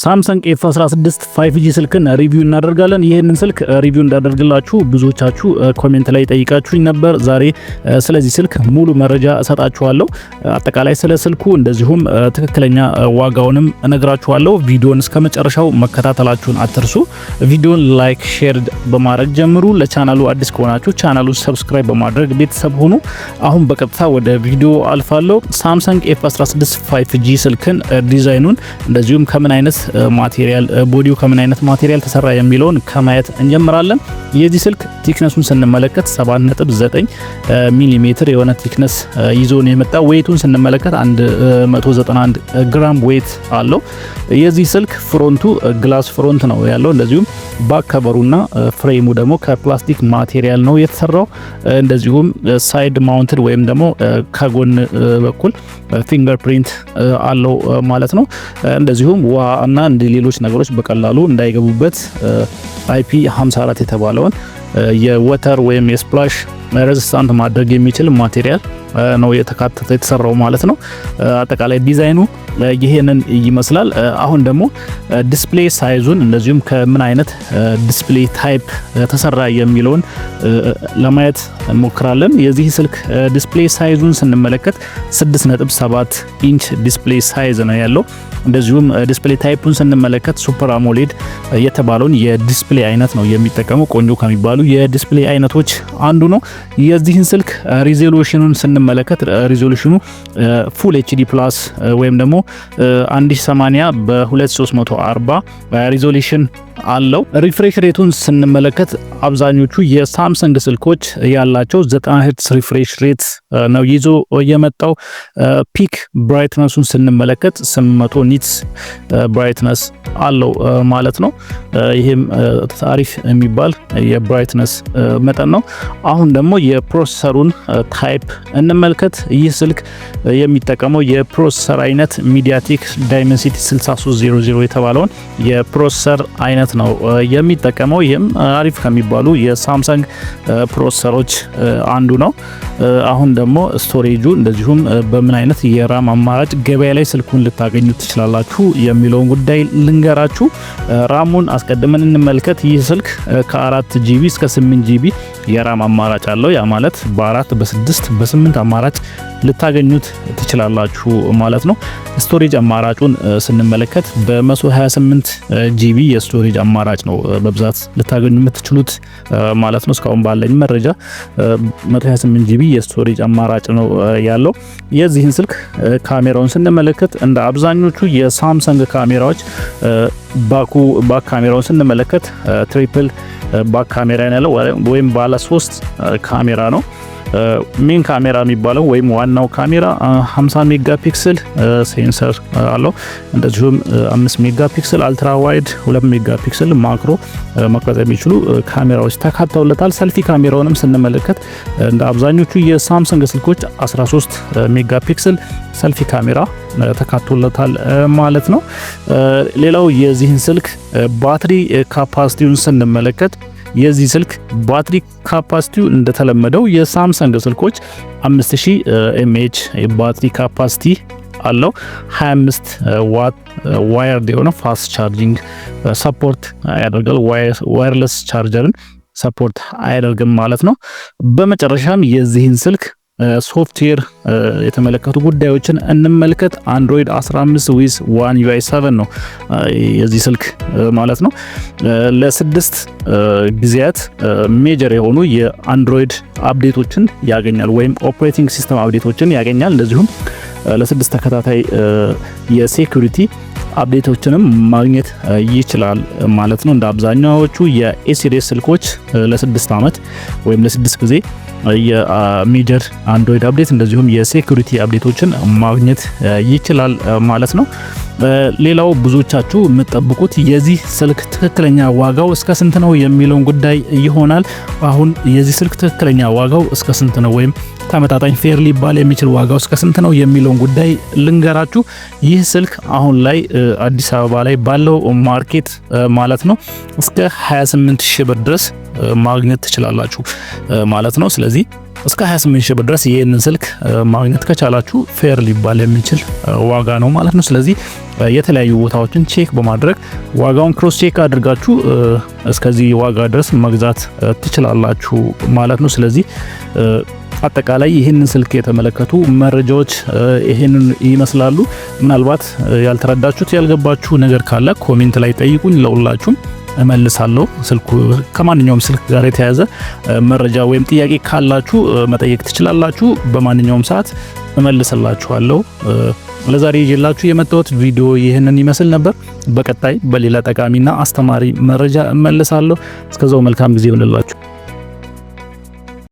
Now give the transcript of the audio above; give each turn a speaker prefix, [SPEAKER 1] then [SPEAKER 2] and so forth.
[SPEAKER 1] ሳምሰንግ F16 5G ስልክን ሪቪው እናደርጋለን። ይሄንን ስልክ ሪቪው እንዳደርግላችሁ ብዙዎቻችሁ ኮሜንት ላይ ጠይቃችሁኝ ነበር። ዛሬ ስለዚህ ስልክ ሙሉ መረጃ እሰጣችኋለሁ። አጠቃላይ ስለ ስልኩ እንደዚሁም ትክክለኛ ዋጋውንም እነግራችኋለሁ። ቪዲዮን እስከመጨረሻው መከታተላችሁን አትርሱ። ቪዲዮን ላይክ፣ ሼር በማድረግ ጀምሩ። ለቻናሉ አዲስ ከሆናችሁ ቻናሉን ሰብስክራይብ በማድረግ ቤተሰብ ሁኑ። አሁን በቀጥታ ወደ ቪዲዮ አልፋለሁ። ሳምሰንግ F16 5G ስልክን ዲዛይኑን እንደዚሁም ከምን አይነት ማቴሪያል ቦዲው ከምን አይነት ማቴሪያል ተሰራ የሚለውን ከማየት እንጀምራለን። የዚህ ስልክ ቲክነሱን ስንመለከት 7.9 ሚሊ የሆነ ቲክነስ ይዞ ነው የመጣው። ዌይቱን ስንመለከት 191 ግራም ዌይት አለው። የዚህ ስልክ ፍሮንቱ ግላስ ፍሮንት ነው ያለው። እንደዚሁም ባክ ከቨሩና ፍሬሙ ደግሞ ከፕላስቲክ ማቴሪያል ነው የተሰራው። እንደዚሁም ሳይድ ማውንትድ ወይም ደግሞ ከጎን በኩል ፊንገርፕሪንት አለው ማለት ነው። እንደዚሁም ውሃ እና ሌሎች ነገሮች በቀላሉ እንዳይገቡበት IP54 የተባለውን የወተር ወይም የስፕላሽ ሬዚስታንት ማድረግ የሚችል ማቴሪያል ነው የተሰራው ማለት ነው። አጠቃላይ ዲዛይኑ ይሄንን ይመስላል። አሁን ደግሞ ዲስፕሌይ ሳይዙን እንደዚሁም ከምን አይነት ዲስፕሌይ ታይፕ ተሰራ የሚለውን ለማየት እንሞክራለን። የዚህ ስልክ ዲስፕሌይ ሳይዙን ስንመለከት 6.7 ኢንች ዲስፕሌይ ሳይዝ ነው ያለው። እንደዚሁም ዲስፕሌይ ታይፑን ስንመለከት ሱፐር አሞሌድ የተባለውን የዲስፕሌይ አይነት ነው የሚጠቀመው። ቆንጆ ከሚባሉ የዲስፕሌይ አይነቶች አንዱ ነው። የዚህን ስልክ ሪዞሉሽኑን ስንመለከት ሪዞሉሽኑ ፉል ኤችዲ ፕላስ ወይም ደግሞ 1080 በ2340 ሪዞሉሽን አለው። ሪፍሬሽ ሬቱን ስንመለከት አብዛኞቹ የሳምሰንግ ስልኮች ያላቸው 90 ሄርትዝ ሪፍሬሽ ሬት ነው ይዞ የመጣው። ፒክ ብራይትነሱን ስንመለከት 800 ኒትስ ብራይትነስ አለው ማለት ነው። ይሄም ታሪፍ የሚባል የብራይትነስ መጠን ነው። አሁን ደግሞ የፕሮሰሰሩን ታይፕ እንመልከት። ይህ ስልክ የሚጠቀመው የፕሮሰሰር አይነት ሚዲያቴክ ዳይሜንሲቲ 6300 የተባለውን የፕሮሰሰር አይነት ነው የሚጠቀመው። ይህም አሪፍ ከሚባሉ የሳምሰንግ ፕሮሰሰሮች አንዱ ነው። አሁን ደግሞ ስቶሬጁ እንደዚሁም በምን አይነት የራም አማራጭ ገበያ ላይ ስልኩን ልታገኙ ትችላላችሁ የሚለውን ጉዳይ ልንገራችሁ። ራሙን አስቀድመን እንመልከት። ይህ ስልክ ከ4 ጂቢ እስከ 8 ጂቢ የራም አማራጭ አለው። ያ ማለት በ4 በ6 በ8 አማራጭ ልታገኙት ትችላላችሁ ማለት ነው። ስቶሬጅ አማራጩን ስንመለከት በ128 ጂቢ የስቶሬጅ አማራጭ ነው በብዛት ልታገኙ የምትችሉት ማለት ነው። እስካሁን ባለኝ መረጃ 128 ጂቢ የስቶሬጅ አማራጭ ነው ያለው። የዚህን ስልክ ካሜራውን ስንመለከት እንደ አብዛኞቹ የሳምሰንግ ካሜራዎች ባክ ካሜራውን ስንመለከት ትሪፕል ባክ ካሜራ ያለው ወይም ባለ 3 ካሜራ ነው። ሜን ካሜራ የሚባለው ወይም ዋናው ካሜራ 50 ሜጋ ፒክሰል ሴንሰር አለው። እንደዚሁም 5 ሜጋ ፒክሰል አልትራ ዋይድ፣ 2 ሜጋ ፒክሰል ማክሮ መቅረጽ የሚችሉ ካሜራዎች ተካተውለታል። ሰልፊ ካሜራውንም ስንመለከት እንደ አብዛኞቹ የሳምሰንግ ስልኮች 13 ሜጋ ፒክሰል ሰልፊ ካሜራ ተካተውለታል ማለት ነው። ሌላው የዚህን ስልክ ባትሪ ካፓሲቲውን ስንመለከት የዚህ ስልክ ባትሪ ካፓሲቲው እንደተለመደው የሳምሰንግ ስልኮች 5000 ኤምኤች ባትሪ ካፓሲቲ አለው። 25 ዋት ዋየርድ የሆነ ፋስት ቻርጂንግ ሰፖርት ያደርጋል። ዋየርለስ ቻርጀርን ሰፖርት አያደርግም ማለት ነው። በመጨረሻም የዚህን ስልክ ሶፍትዌር የተመለከቱ ጉዳዮችን እንመልከት። አንድሮይድ 15 ዊዝ ዋን UI 7 ነው የዚህ ስልክ ማለት ነው። ለ6 ጊዜያት ሜጀር የሆኑ የአንድሮይድ አፕዴቶችን ያገኛል ወይም ኦፕሬቲንግ ሲስተም አፕዴቶችን ያገኛል። እንደዚሁም ለ6 ተከታታይ የሴኩሪቲ አፕዴቶችንም ማግኘት ይችላል ማለት ነው። እንደ አብዛኛዎቹ የኤሲዲኤስ ስልኮች ለ6 ዓመት ወይም ለ6 ጊዜ የሜጀር አንድሮይድ አፕዴት እንደዚሁም የሴኩሪቲ አፕዴቶችን ማግኘት ይችላል ማለት ነው። ሌላው ብዙዎቻችሁ የምትጠብቁት የዚህ ስልክ ትክክለኛ ዋጋው እስከ ስንት ነው የሚለውን ጉዳይ ይሆናል። አሁን የዚህ ስልክ ትክክለኛ ዋጋው እስከ ስንት ነው ወይም ተመጣጣኝ ፌር ሊባል የሚችል ዋጋው እስከ ስንት ነው የሚለውን ጉዳይ ልንገራችሁ። ይህ ስልክ አሁን ላይ አዲስ አበባ ላይ ባለው ማርኬት ማለት ነው እስከ 28000 ብር ድረስ ማግኘት ትችላላችሁ ማለት ነው። ስለዚህ ስለዚህ እስከ 28 ሺህ ብር ድረስ ይሄንን ስልክ ማግኘት ከቻላችሁ ፌር ሊባል የሚችል ዋጋ ነው ማለት ነው። ስለዚህ የተለያዩ ቦታዎችን ቼክ በማድረግ ዋጋውን ክሮስ ቼክ አድርጋችሁ እስከዚህ ዋጋ ድረስ መግዛት ትችላላችሁ ማለት ነው። ስለዚህ አጠቃላይ ይህንን ስልክ የተመለከቱ መረጃዎች ይሄንን ይመስላሉ። ምናልባት ያልተረዳችሁት ያልገባችሁ ነገር ካለ ኮሜንት ላይ ጠይቁኝ፣ ለሁላችሁም እመልሳለሁ። ስልኩ ከማንኛውም ስልክ ጋር የተያያዘ መረጃ ወይም ጥያቄ ካላችሁ መጠየቅ ትችላላችሁ። በማንኛውም ሰዓት እመልስላችኋለሁ። ለዛሬ ይዤላችሁ የመጣሁት ቪዲዮ ይህንን ይመስል ነበር። በቀጣይ በሌላ ጠቃሚና አስተማሪ መረጃ እመልሳለሁ። እስከዛው መልካም ጊዜ ይሁንላችሁ።